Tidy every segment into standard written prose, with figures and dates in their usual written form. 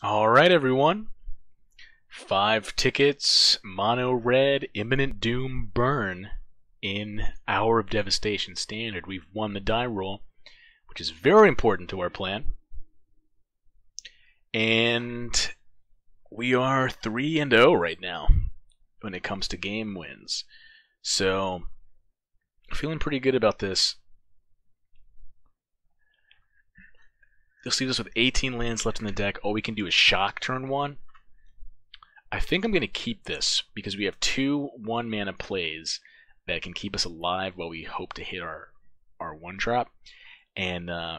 Alright, everyone. 5 tickets, mono red, imminent doom burn in Hour of Devastation standard. We've won the die roll, which is very important to our plan. And we are 3-0 right now when it comes to game wins. So, feeling pretty good about this. You'll see this with 18 lands left in the deck. All we can do is shock turn 1. I think I'm going to keep this because we have 2 1-mana plays that can keep us alive while we hope to hit our 1-drop. And I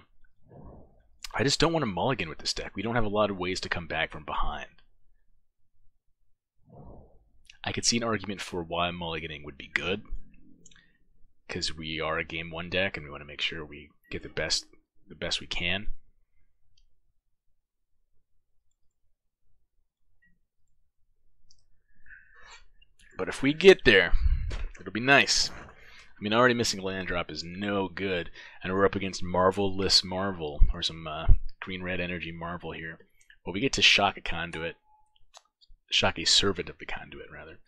just don't want to mulligan with this deck. We don't have a lot of ways to come back from behind. I could see an argument for why mulliganing would be good, because we are a game 1 deck and we want to make sure we get the best we can. But if we get there, it'll be nice. I mean, already missing a land drop is no good, and we're up against Marvel-less Marvel, or some green-red energy Marvel here. But we get to shock a conduit, shock a servant of the conduit, rather.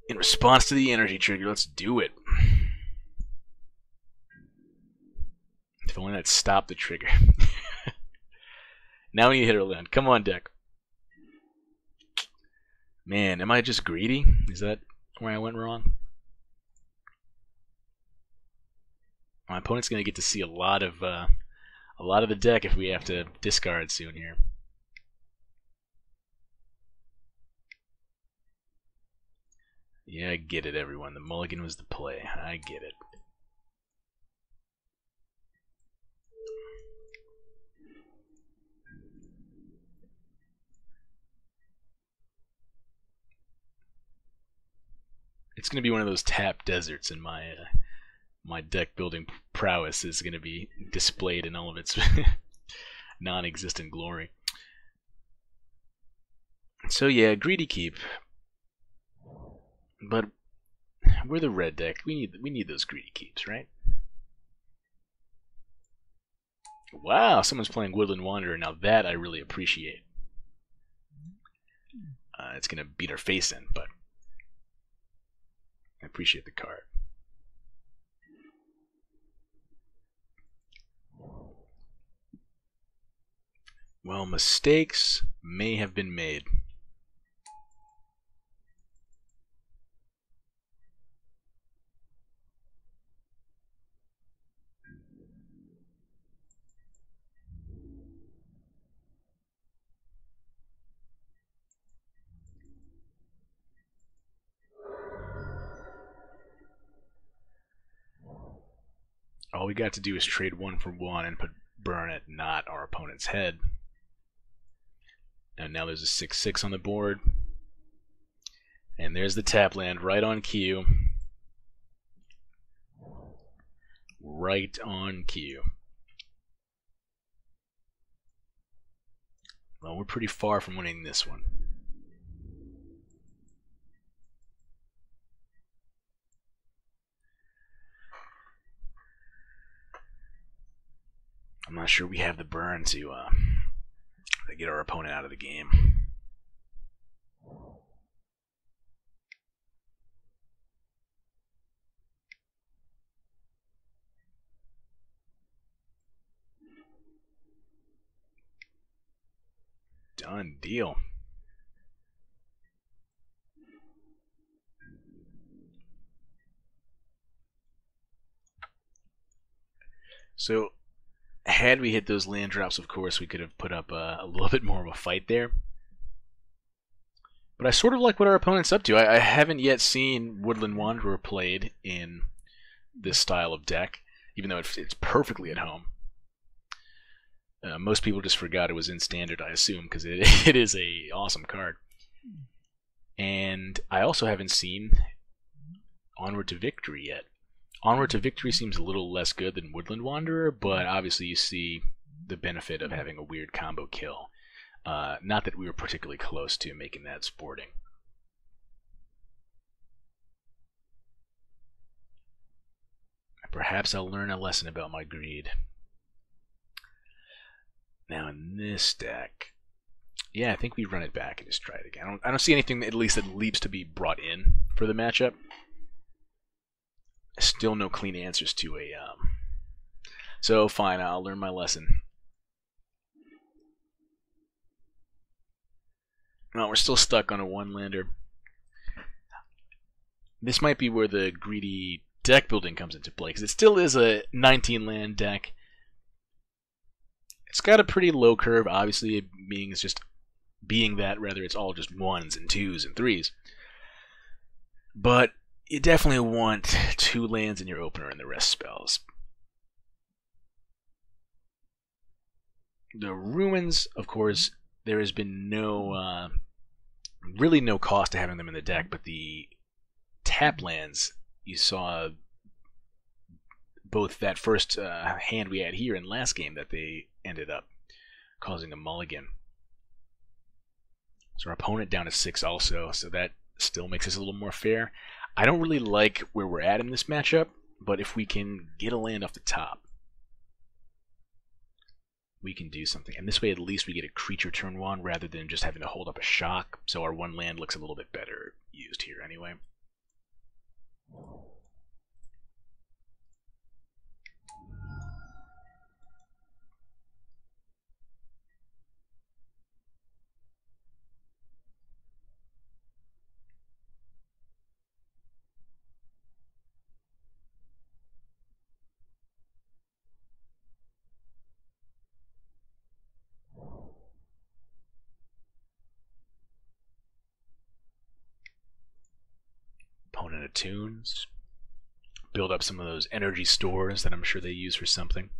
In response to the energy trigger, let's do it. If only that stopped the trigger. Now we need to hit our land. Come on, deck. Man, am I just greedy? Is that where I went wrong? My opponent's gonna get to see a lot of the deck if we have to discard soon here. Yeah, I get it, everyone. The mulligan was the play. I get it. It's going to be one of those tap deserts, and my deck building prowess is going to be displayed in all of its non-existent glory. So yeah, greedy keep. But we're the red deck. We need those greedy keeps, right? Wow, someone's playing Woodland Wanderer. Now that I really appreciate. It's going to beat our face in, but I appreciate the card. Well, mistakes may have been made. All we got to do is trade 1 for 1 and put burn at not our opponent's head. And now there's a 6/6 on the board. And there's the tap land right on cue. Right on cue. Well, we're pretty far from winning this one. I'm not sure we have the burn to get our opponent out of the game. Done deal. So, had we hit those land drops, of course, we could have put up a little bit more of a fight there. But I sort of like what our opponent's up to. I haven't yet seen Woodland Wanderer played in this style of deck, even though it's perfectly at home. Most people just forgot it was in standard, I assume, because it is a awesome card. And I also haven't seen Onward to Victory yet. Onward to Victory seems a little less good than Woodland Wanderer, but obviously you see the benefit of having a weird combo kill. Not that we were particularly close to making that sporting. Perhaps I'll learn a lesson about my greed. Now in this deck, Yeah, I think we run it back and just try it again. I don't see anything at least that leaps to be brought in for the matchup. Still no clean answers to a. So fine, I'll learn my lesson. No, we're still stuck on a one-lander. This might be where the greedy deck building comes into play, because it still is a 19-land deck. It's got a pretty low curve, obviously, being that rather it's all just 1s and 2s and 3s. But you definitely want 2 lands in your opener and the rest spells. The Ruins, of course, there has been really no cost to having them in the deck, but the tap lands, you saw both that first hand we had here and last game that they ended up causing a mulligan. So our opponent down to 6 also, so that still makes us a little more fair. I don't really like where we're at in this matchup, but if we can get a land off the top, we can do something. And this way at least we get a creature turn 1 rather than just having to hold up a shock, so our 1 land looks a little bit better used here anyway. Opponent attunes. Build up some of those energy stores that I'm sure they use for something.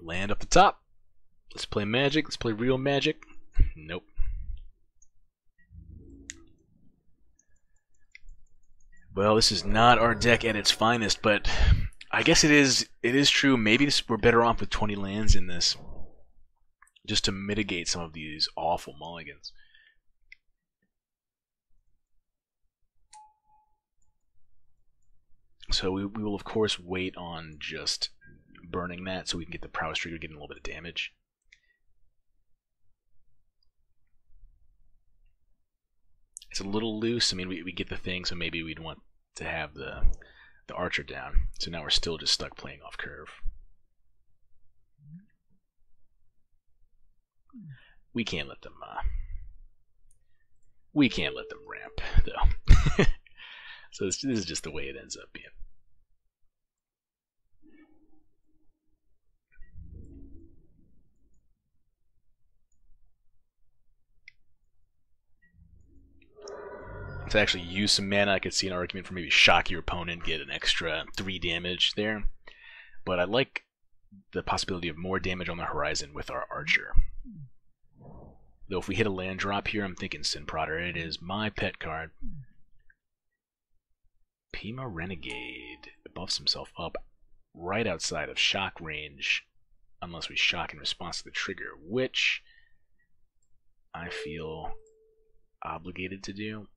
Land up the top. Let's play Magic. Let's play real Magic. Nope. Well, this is not our deck at its finest, but I guess it is true. Maybe we're better off with 20 lands in this, just to mitigate some of these awful mulligans. So we will, of course, wait on just burning that so we can get the prowess trigger getting a little bit of damage. It's a little loose. I mean, we get the thing, so maybe we'd want to have the archer down. So now we're still just stuck playing off curve. We can't let them ramp, though. So this is just the way it ends up being. To actually use some mana, I could see an argument for maybe shock your opponent, get an extra 3 damage there. But I like the possibility of more damage on the horizon with our archer. Though if we hit a land drop here, I'm thinking Sin Prodder. It is my pet card. Pima Renegade buffs himself up right outside of shock range, unless we shock in response to the trigger, which I feel obligated to do.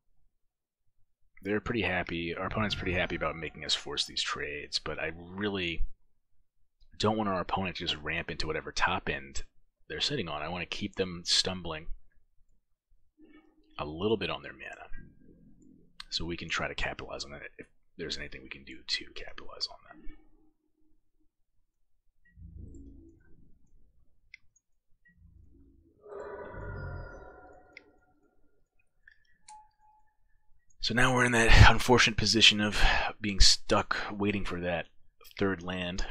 They're pretty happy. Our opponent's pretty happy about making us force these trades, but I really don't want our opponent to just ramp into whatever top end they're sitting on. I want to keep them stumbling a little bit on their mana, so we can try to capitalize on it if there's anything we can do to capitalize on that. So now we're in that unfortunate position of being stuck waiting for that 3rd land.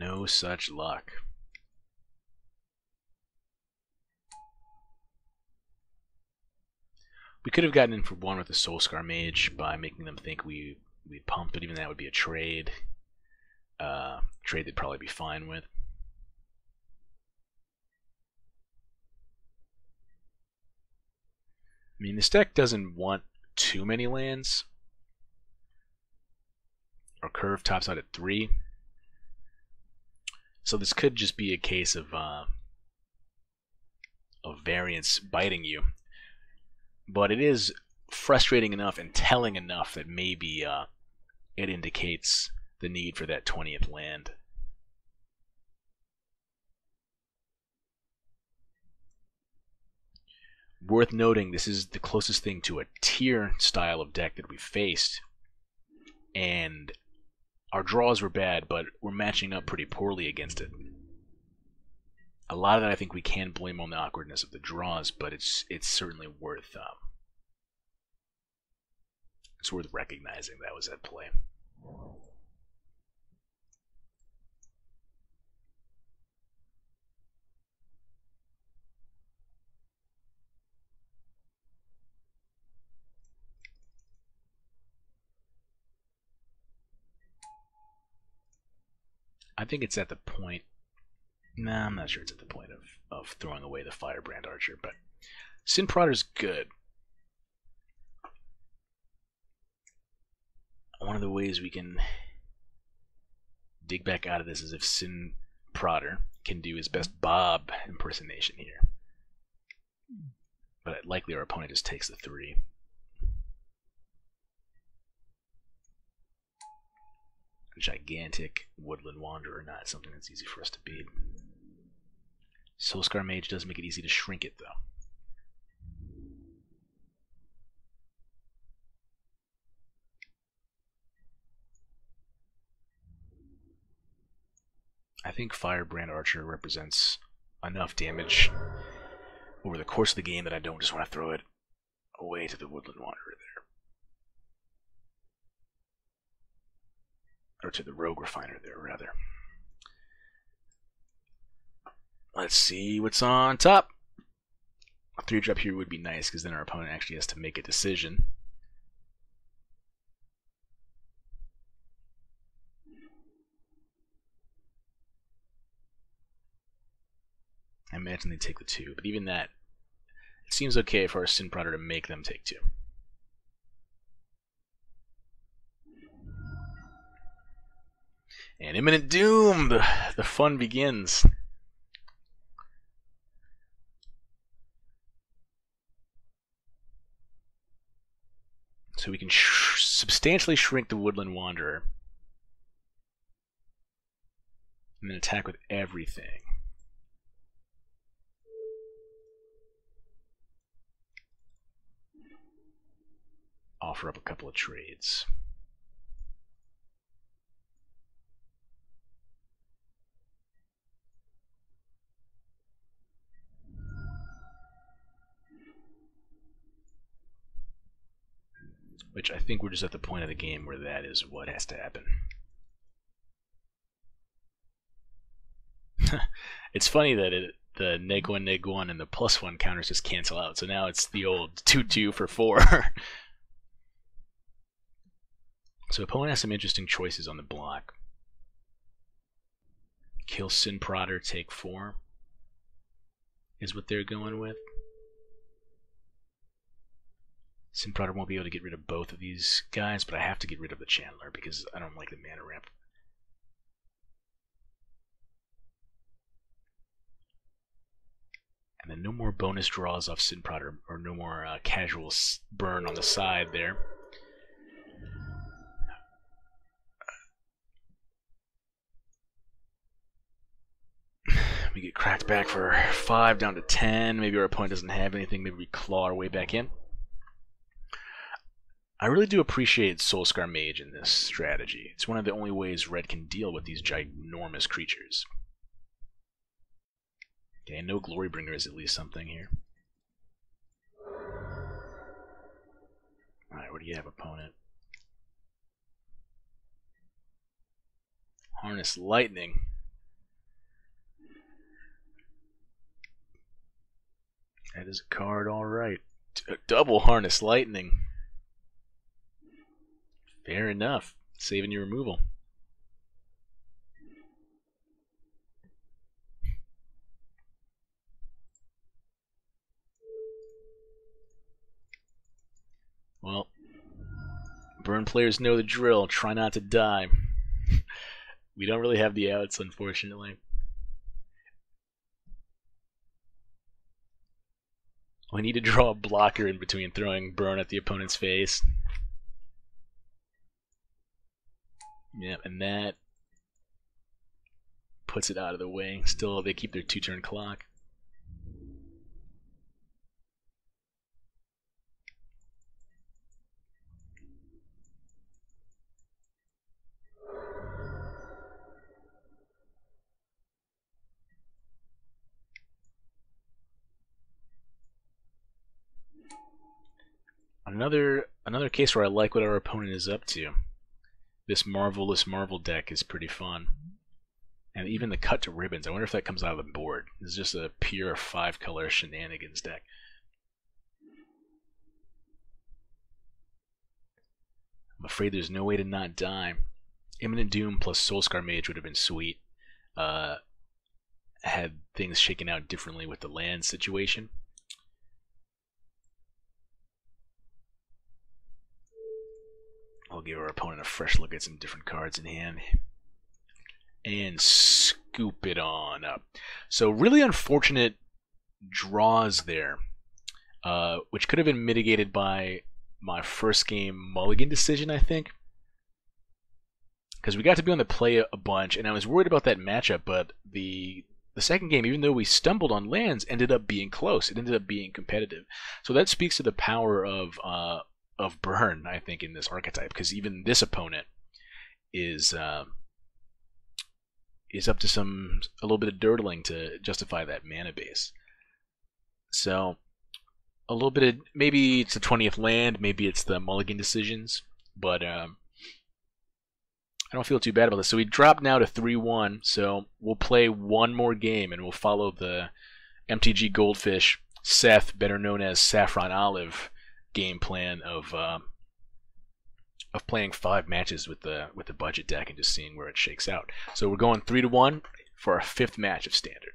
No such luck. We could have gotten in for 1 with the Soulscar Mage by making them think we'd pump, but even that would be a trade. trade they'd probably be fine with. I mean, this deck doesn't want too many lands. Our curve tops out at 3. So this could just be a case of variance biting you. But it is frustrating enough and telling enough that maybe it indicates the need for that 20th land. Worth noting, this is the closest thing to a tier style of deck that we've faced. And our draws were bad, but we're matching up pretty poorly against it. A lot of that I think we can blame on the awkwardness of the draws, but it's certainly worth recognizing that was at play. I think it's at the point. Nah, I'm not sure it's at the point of throwing away the Firebrand Archer, but Sin Prodder's good. One of the ways we can dig back out of this is if Sin Prodder can do his best Bob impersonation here. But likely our opponent just takes the 3. Gigantic Woodland Wanderer, not something that's easy for us to beat. Soulscar Mage does make it easy to shrink it, though. I think Firebrand Archer represents enough damage over the course of the game that I don't just want to throw it away to the Woodland Wanderer there. Or to the Rogue Refiner there, rather. Let's see what's on top. A 3-drop here would be nice, because then our opponent actually has to make a decision. I imagine they take the 2, but even that, it seems okay for our Sin Prodder to make them take 2. And Imminent Doom, the fun begins. So we can substantially shrink the Woodland Wanderer. And then attack with everything. Offer up a couple of trades. Which I think we're just at the point of the game where that is what has to happen. It's funny that the neg1, neg1, and the +1 counters just cancel out. So now it's the old 2-2 for 4. So opponent has some interesting choices on the block. Kill Sin Prodder, take 4 is what they're going with. Sin Prodder won't be able to get rid of both of these guys, but I have to get rid of the Chandler because I don't like the mana ramp. And then no more bonus draws off Sin Prodder, or no more casual burn on the side there. We get cracked back for 5 down to 10. Maybe our opponent doesn't have anything. Maybe we claw our way back in. I really do appreciate Soulscar Mage in this strategy. It's one of the only ways Red can deal with these ginormous creatures. Okay, no Glorybringer is at least something here. Alright, what do you have, opponent? Harness Lightning. That is a card, alright. Double Harness Lightning. Fair enough. Saving your removal. Burn players know the drill. Try not to die. We don't really have the outs, unfortunately. We need to draw a blocker in between throwing Burn at the opponent's face. Yeah, and that puts it out of the way. Still, they keep their 2-turn clock. Another case where I like what our opponent is up to. This Marvelous Marvel deck is pretty fun. And even the cut to ribbons, I wonder if that comes out of the board. This is just a pure 5-color shenanigans deck. I'm afraid there's no way to not die. Imminent Doom plus Soulscar Mage would have been sweet. Had things shaken out differently with the land situation. I'll give our opponent a fresh look at some different cards in hand. And scoop it on up. So really unfortunate draws there, which could have been mitigated by my first game mulligan decision, I think. Because we got to be on the play a bunch, and I was worried about that matchup, but the second game, even though we stumbled on lands, ended up being close. It ended up being competitive. So that speaks to the power of Burn, I think, in this archetype, because even this opponent is up to a little bit of dirtling to justify that mana base. So a little bit of, maybe it's the 20th land, maybe it's the mulligan decisions, but I don't feel too bad about this. So we drop now to 3-1, so we'll play one more game and we'll follow the MTG Goldfish, Seth, better known as Saffron Olive, game plan of playing 5 matches with the budget deck and just seeing where it shakes out. So we're going 3-1 for our 5th match of Standard.